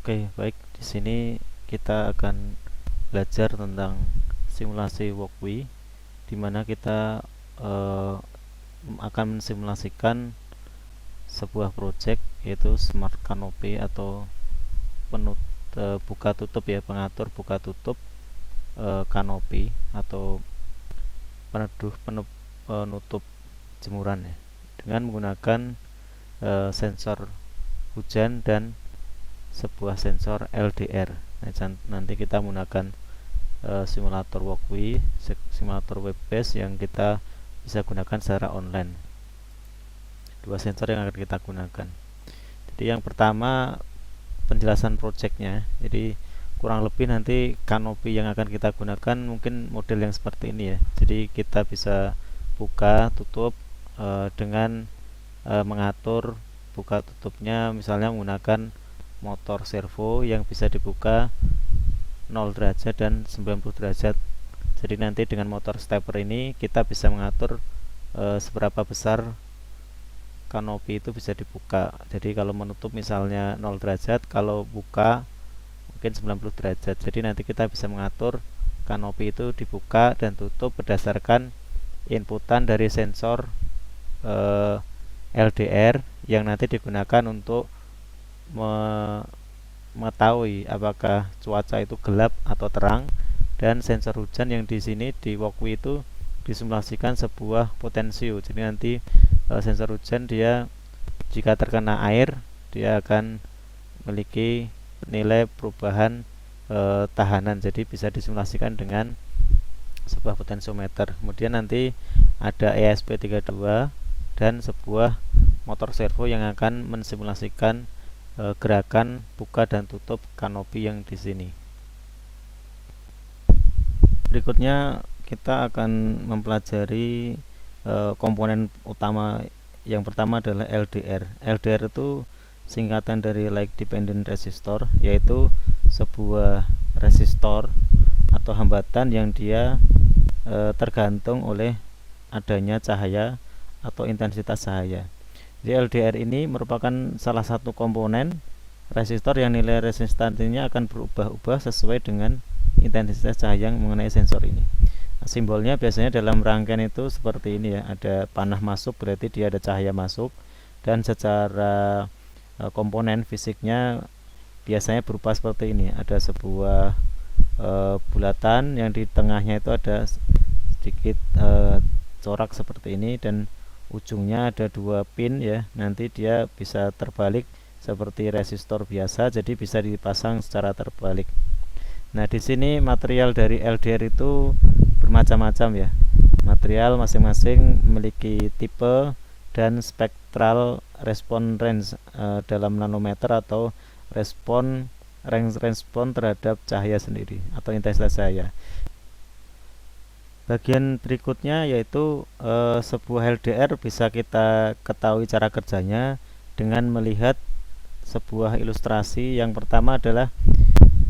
Oke, baik. Di sini kita akan belajar tentang simulasi walkway, di mana kita eh, akan mensimulasikan sebuah project yaitu smart canopy atau buka tutup ya, pengatur buka tutup kanopi atau penutup jemuran ya, dengan menggunakan sensor hujan dan sebuah sensor LDR. Nanti kita menggunakan simulator walkway, simulator web base yang kita bisa gunakan secara online. Dua sensor yang akan kita gunakan. Jadi yang pertama penjelasan projectnya. Jadi kurang lebih nanti kanopi yang akan kita gunakan mungkin model yang seperti ini ya. Jadi kita bisa buka tutup dengan mengatur buka tutupnya, misalnya menggunakan motor servo yang bisa dibuka 0 derajat dan 90 derajat. Jadi nanti dengan motor stepper ini kita bisa mengatur seberapa besar kanopi itu bisa dibuka. Jadi kalau menutup misalnya 0 derajat, kalau buka mungkin 90 derajat. Jadi nanti kita bisa mengatur kanopi itu dibuka dan tutup berdasarkan inputan dari sensor LDR yang nanti digunakan untuk mengetahui apakah cuaca itu gelap atau terang, dan sensor hujan yang di sini di walkway itu disimulasikan sebuah potensio. Jadi nanti sensor hujan dia jika terkena air dia akan memiliki nilai perubahan tahanan, jadi bisa disimulasikan dengan sebuah potensiometer. Kemudian nanti ada ESP32 dan sebuah motor servo yang akan mensimulasikan gerakan buka dan tutup kanopi yang di sini. Berikutnya kita akan mempelajari komponen utama. Yang pertama adalah LDR. LDR itu singkatan dari Light Dependent Resistor, yaitu sebuah resistor atau hambatan yang dia tergantung oleh adanya cahaya atau intensitas cahaya. Jadi LDR ini merupakan salah satu komponen resistor yang nilai resistansinya akan berubah-ubah sesuai dengan intensitas cahaya yang mengenai sensor ini. Simbolnya biasanya dalam rangkaian itu seperti ini ya, ada panah masuk berarti dia ada cahaya masuk, dan secara komponen fisiknya biasanya berupa seperti ini, ada sebuah bulatan yang di tengahnya itu ada sedikit corak seperti ini, dan ujungnya ada dua pin ya, nanti dia bisa terbalik seperti resistor biasa, jadi bisa dipasang secara terbalik. Nah, di sini material dari LDR itu bermacam-macam ya. Material masing-masing memiliki tipe dan spektral respon range dalam nanometer atau range respon terhadap cahaya sendiri atau intensitas cahaya. Bagian berikutnya yaitu sebuah LDR bisa kita ketahui cara kerjanya dengan melihat sebuah ilustrasi. Yang pertama adalah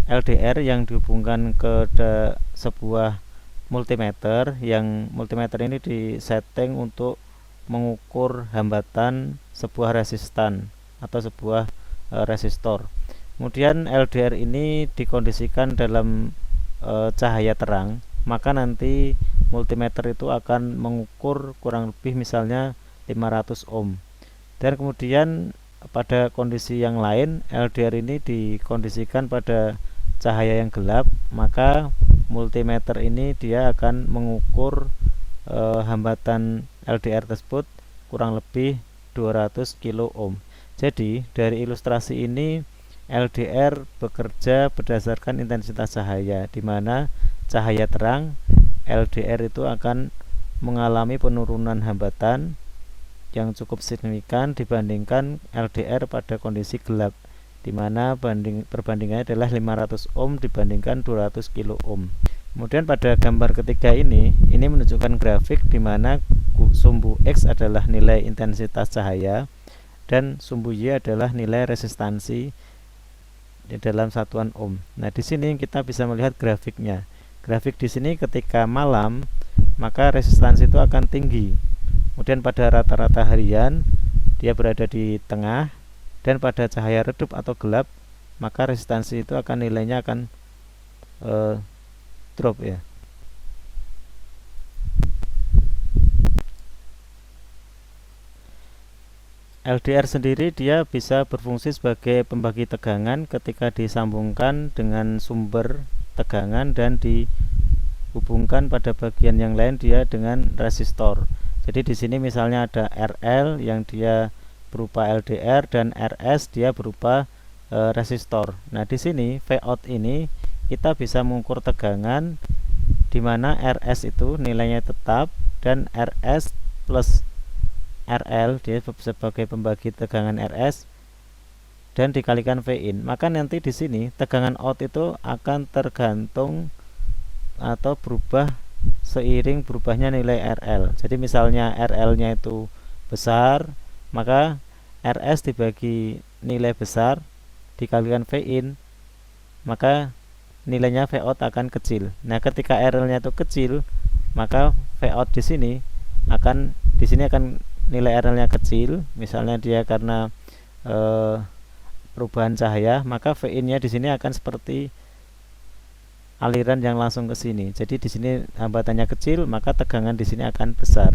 LDR yang dihubungkan ke sebuah multimeter, yang multimeter ini disetting untuk mengukur hambatan sebuah resistan atau sebuah resistor. Kemudian LDR ini dikondisikan dalam cahaya terang, maka nanti multimeter itu akan mengukur kurang lebih misalnya 500 ohm. Dan kemudian pada kondisi yang lain LDR ini dikondisikan pada cahaya yang gelap, maka multimeter ini dia akan mengukur hambatan LDR tersebut kurang lebih 200 kilo ohm. Jadi dari ilustrasi ini LDR bekerja berdasarkan intensitas cahaya, di mana cahaya terang LDR itu akan mengalami penurunan hambatan yang cukup signifikan dibandingkan LDR pada kondisi gelap, di mana perbandingannya adalah 500 ohm dibandingkan 200 kilo ohm. Kemudian pada gambar ketiga ini menunjukkan grafik di mana sumbu X adalah nilai intensitas cahaya dan sumbu Y adalah nilai resistansi di dalam satuan ohm. Nah, di sini kita bisa melihat grafiknya. Grafik di sini ketika malam maka resistansi itu akan tinggi. Kemudian pada rata-rata harian dia berada di tengah, dan pada cahaya redup atau gelap maka resistansi itu akan nilainya akan drop ya. LDR sendiri dia bisa berfungsi sebagai pembagi tegangan ketika disambungkan dengan sumber tegangan dan dihubungkan pada bagian yang lain dia dengan resistor. Jadi di sini misalnya ada RL yang dia berupa LDR dan RS dia berupa resistor. Nah, di sini Vout ini kita bisa mengukur tegangan di mana RS itu nilainya tetap dan RS plus RL dia sebagai pembagi tegangan RS dan dikalikan Vin. Maka nanti di sini tegangan out itu akan tergantung atau berubah seiring berubahnya nilai RL. Jadi misalnya RL-nya itu besar, maka RS dibagi nilai besar dikalikan Vin, maka nilainya Vout akan kecil. Nah, ketika RL-nya itu kecil, maka Vout di sini akan nilai RL-nya kecil, misalnya dia karena perubahan cahaya, maka Vin-nya di sini akan seperti aliran yang langsung ke sini. Jadi di sini hambatannya kecil, maka tegangan di sini akan besar.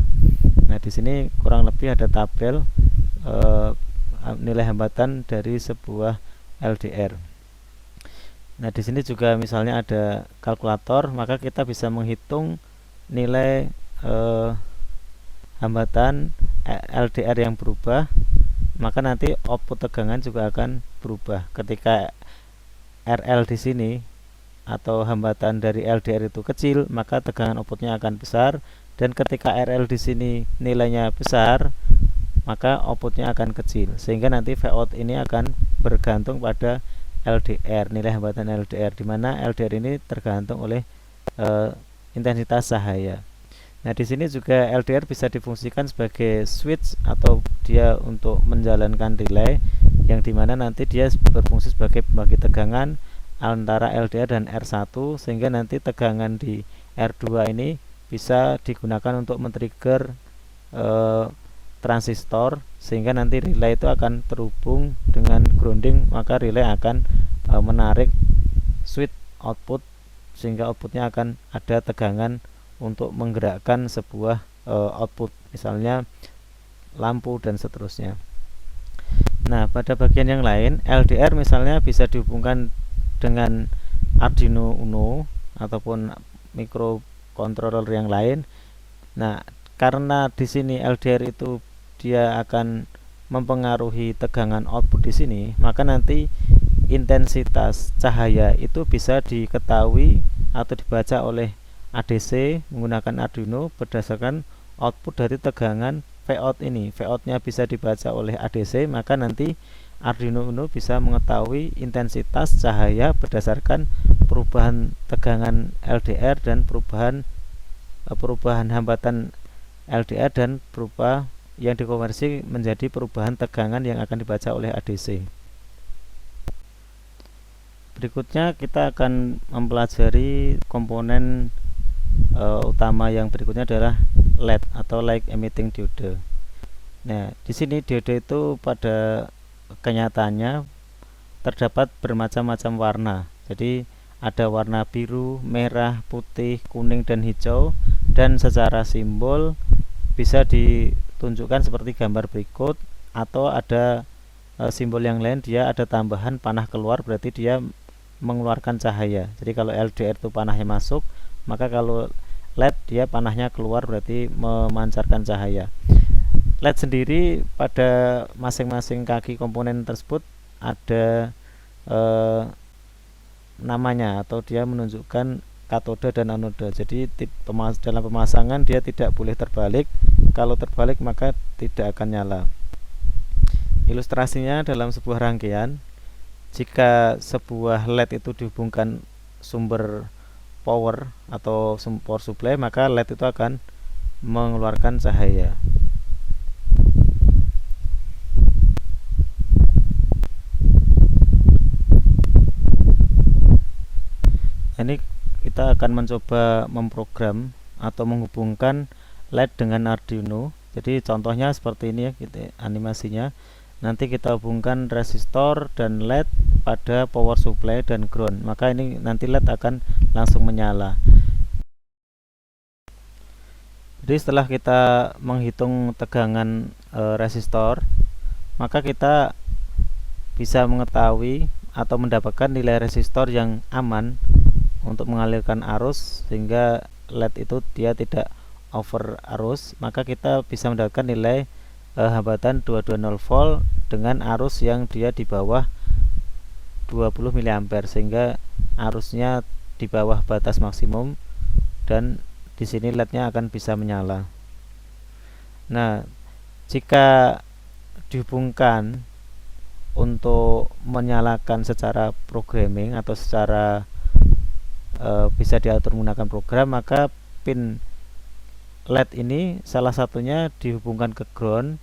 Nah, di sini kurang lebih ada tabel nilai hambatan dari sebuah LDR. Nah, di sini juga misalnya ada kalkulator, maka kita bisa menghitung nilai hambatan LDR yang berubah, maka nanti output tegangan juga akan berubah. Ketika RL di sini atau hambatan dari LDR itu kecil, maka tegangan outputnya akan besar, dan ketika RL di sini nilainya besar, maka outputnya akan kecil, sehingga nanti Vout ini akan bergantung pada LDR, nilai hambatan LDR, di mana LDR ini tergantung oleh intensitas cahaya. Nah, di sini juga LDR bisa difungsikan sebagai switch atau dia untuk menjalankan relay, yang dimana nanti dia berfungsi sebagai pembagi tegangan antara LDR dan R1, sehingga nanti tegangan di R2 ini bisa digunakan untuk men-trigger transistor, sehingga nanti relay itu akan terhubung dengan grounding, maka relay akan menarik switch output, sehingga outputnya akan ada tegangan untuk menggerakkan sebuah output, misalnya lampu dan seterusnya. Nah, pada bagian yang lain, LDR misalnya bisa dihubungkan dengan Arduino Uno ataupun microcontroller yang lain. Nah, karena di sini LDR itu dia akan mempengaruhi tegangan output di sini, maka nanti intensitas cahaya itu bisa diketahui atau dibaca oleh ADC menggunakan Arduino berdasarkan output dari tegangan Vout ini. Vout-nya bisa dibaca oleh ADC, maka nanti Arduino Uno bisa mengetahui intensitas cahaya berdasarkan perubahan tegangan LDR dan perubahan hambatan LDR dan berubah yang dikonversi menjadi perubahan tegangan yang akan dibaca oleh ADC. Berikutnya kita akan mempelajari komponen utama yang berikutnya adalah LED atau light emitting diode. Nah, di sini diode itu pada kenyataannya terdapat bermacam-macam warna. Jadi ada warna biru, merah, putih, kuning, dan hijau, dan secara simbol bisa ditunjukkan seperti gambar berikut, atau ada simbol yang lain, dia ada tambahan panah keluar, berarti dia mengeluarkan cahaya. Jadi kalau LDR itu panahnya masuk, maka kalau LED dia panahnya keluar, berarti memancarkan cahaya. LED sendiri pada masing-masing kaki komponen tersebut ada namanya, atau dia menunjukkan katode dan anode. Jadi dalam pemasangan dia tidak boleh terbalik. Kalau terbalik maka tidak akan nyala. Ilustrasinya dalam sebuah rangkaian, jika sebuah LED itu dihubungkan sumber power atau power supply, maka LED itu akan mengeluarkan cahaya. Ini kita akan mencoba memprogram atau menghubungkan LED dengan Arduino. Jadi contohnya seperti ini ya, gitu, animasinya. nanti kita hubungkan resistor dan LED pada power supply dan ground, maka ini nanti LED akan langsung menyala. Jadi setelah kita menghitung tegangan resistor, maka kita bisa mengetahui atau mendapatkan nilai resistor yang aman untuk mengalirkan arus sehingga LED itu dia tidak over arus. Maka kita bisa mendapatkan nilai hambatan 220 volt dengan arus yang dia di bawah 20 mA sehingga arusnya di bawah batas maksimum dan di sini LED-nya akan bisa menyala. Nah, jika dihubungkan untuk menyalakan secara programming atau secara bisa diatur menggunakan program, maka pin LED ini salah satunya dihubungkan ke ground,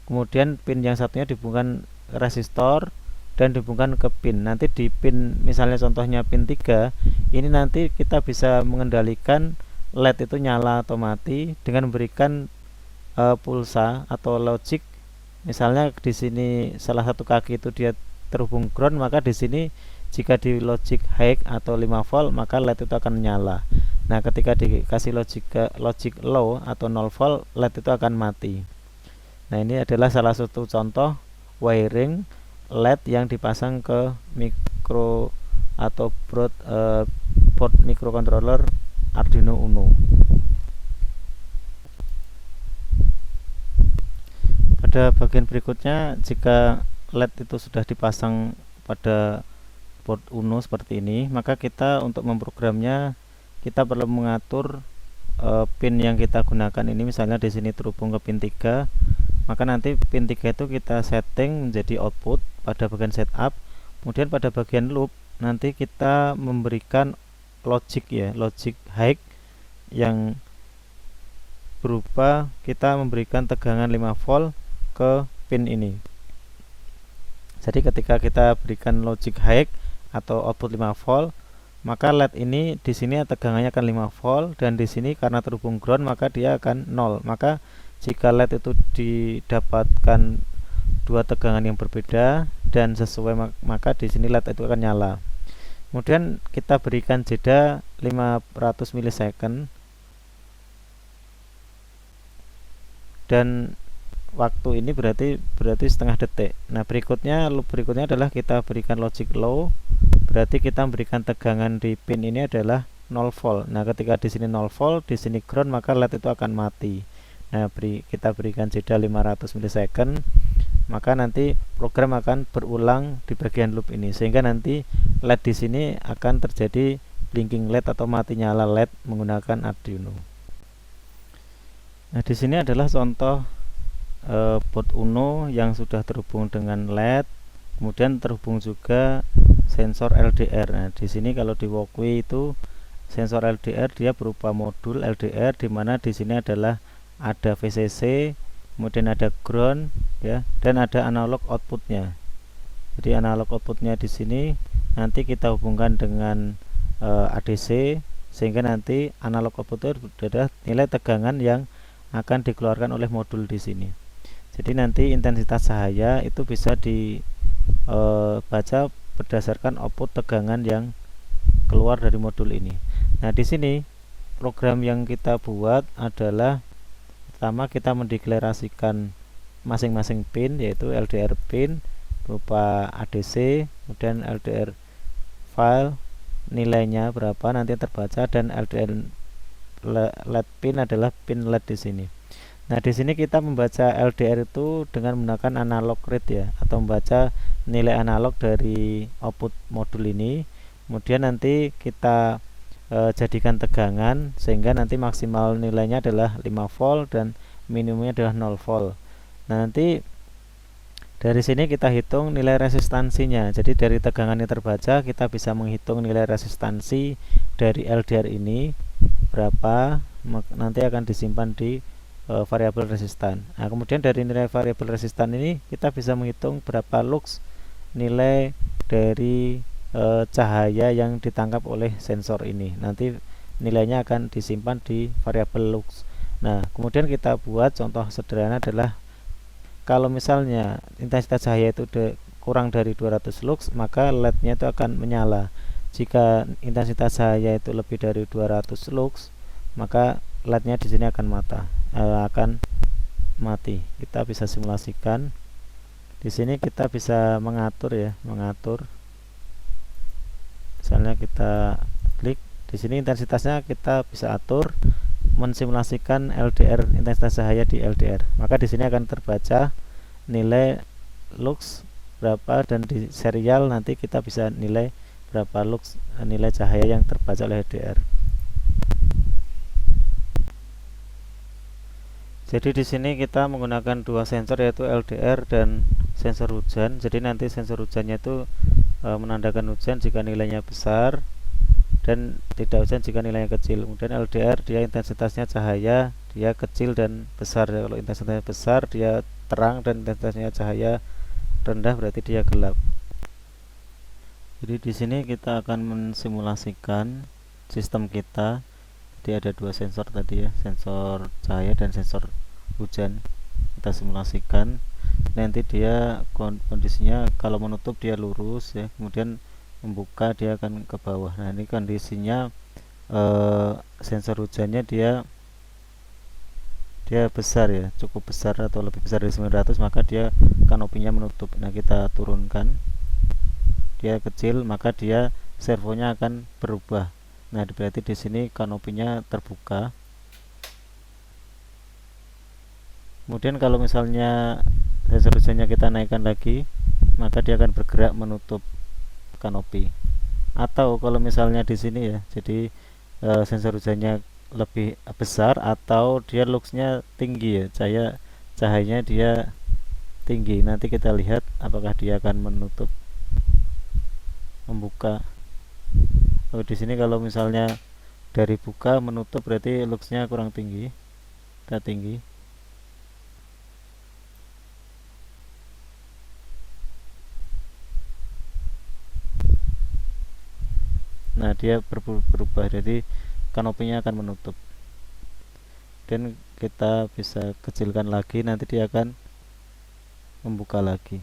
kemudian pin yang satunya dihubungkan resistor dan dihubungkan ke pin. Nanti di pin, misalnya contohnya pin 3, ini nanti kita bisa mengendalikan LED itu nyala atau mati dengan memberikan pulsa atau logic. Misalnya di sini salah satu kaki itu dia terhubung ground, maka di sini jika di logic high atau 5 volt maka LED itu akan menyala. Nah, ketika dikasih logic low atau 0 volt, LED itu akan mati. Nah, ini adalah salah satu contoh wiring LED yang dipasang ke mikro atau board microcontroller Arduino Uno. Pada bagian berikutnya, jika LED itu sudah dipasang pada board Uno seperti ini, maka kita untuk memprogramnya kita perlu mengatur pin yang kita gunakan ini. Misalnya di sini terhubung ke pin 3, maka nanti pin 3 itu kita setting menjadi output pada bagian setup. Kemudian pada bagian loop nanti kita memberikan logic logic high yang berupa kita memberikan tegangan 5 volt ke pin ini. Jadi ketika kita berikan logic high atau output 5 volt, maka LED ini di sini tegangannya akan 5 volt dan di sini karena terhubung ground maka dia akan 0. Maka jika LED itu didapatkan dua tegangan yang berbeda dan sesuai, maka di sini LED itu akan nyala. Kemudian kita berikan jeda 500 milisecond dan waktu ini berarti setengah detik. Nah, loop berikutnya adalah kita berikan logic low, berarti kita memberikan tegangan di pin ini adalah 0 volt. Nah, ketika di sini 0 volt, di sini ground, maka LED itu akan mati. Nah, kita berikan jeda 500 milisecond, maka nanti program akan berulang di bagian loop ini sehingga nanti LED di sini akan terjadi blinking LED atau mati nyala LED menggunakan Arduino. Nah, di sini adalah contoh board Uno yang sudah terhubung dengan LED, kemudian terhubung juga sensor LDR. Nah, di sini kalau di Walkway itu sensor LDR dia berupa modul LDR, di mana di sini adalah ada VCC, kemudian ada ground ya, dan ada analog outputnya. Jadi analog outputnya di sini nanti kita hubungkan dengan ADC sehingga nanti analog outputnya adalah nilai tegangan yang akan dikeluarkan oleh modul di sini. Jadi nanti intensitas cahaya itu bisa dibaca berdasarkan output tegangan yang keluar dari modul ini. Nah, di sini program yang kita buat adalah pertama kita mendeklarasikan masing-masing pin, yaitu LDR pin berupa ADC, kemudian LDR file nilainya berapa nanti terbaca, dan LDR LED pin adalah pin LED di sini. Nah, di sini kita membaca LDR itu dengan menggunakan analog read ya, atau membaca nilai analog dari output modul ini. Kemudian nanti kita jadikan tegangan sehingga nanti maksimal nilainya adalah 5 volt dan minimumnya adalah 0 volt. Nah, nanti dari sini kita hitung nilai resistansinya. Jadi dari tegangan yang terbaca kita bisa menghitung nilai resistansi dari LDR ini berapa, nanti akan disimpan di variabel resistan. Nah, kemudian dari nilai variabel resistan ini kita bisa menghitung berapa lux nilai dari cahaya yang ditangkap oleh sensor ini. Nanti nilainya akan disimpan di variabel lux. Nah, kemudian kita buat contoh sederhana adalah kalau misalnya intensitas cahaya itu kurang dari 200 lux, maka LED-nya itu akan menyala. Jika intensitas cahaya itu lebih dari 200 lux, maka LED-nya di sini akan mati. Kita bisa simulasikan. Di sini kita bisa mengatur ya, misalnya kita klik di sini intensitasnya kita bisa atur, mensimulasikan LDR, intensitas cahaya di LDR. Maka di sini akan terbaca nilai lux berapa, dan di serial nanti kita bisa nilai berapa lux nilai cahaya yang terbaca oleh LDR. Jadi di sini kita menggunakan dua sensor, yaitu LDR dan sensor hujan. Jadi nanti sensor hujannya itu menandakan hujan jika nilainya besar, dan tidak hujan jika nilainya kecil. Kemudian LDR dia intensitasnya cahaya, dia kecil dan besar. Kalau intensitasnya besar dia terang, dan intensitasnya cahaya rendah berarti dia gelap. Jadi di sini kita akan mensimulasikan sistem kita. Jadi ada dua sensor tadi ya, sensor cahaya dan sensor hujan. Kita simulasikan. Nanti dia kondisinya kalau menutup dia lurus ya, kemudian membuka dia akan ke bawah. Nah ini kondisinya sensor hujannya dia besar ya, cukup besar atau lebih besar dari 900, maka dia kanopinya menutup. Nah kita turunkan, dia kecil, maka dia servonya akan berubah. Nah berarti di sini kanopinya terbuka. Kemudian kalau misalnya sensor hujannya kita naikkan lagi, maka dia akan bergerak menutup kanopi. Atau kalau misalnya di sini ya, jadi sensor hujannya lebih besar atau dia luxnya tinggi ya, cahayanya dia tinggi. Nanti kita lihat apakah dia akan menutup, membuka. Oh, di sini kalau misalnya dari buka menutup berarti luxnya kurang tinggi, kita tinggi. Nah dia berubah, jadi kanopinya akan menutup. Dan kita bisa kecilkan lagi, nanti dia akan membuka lagi.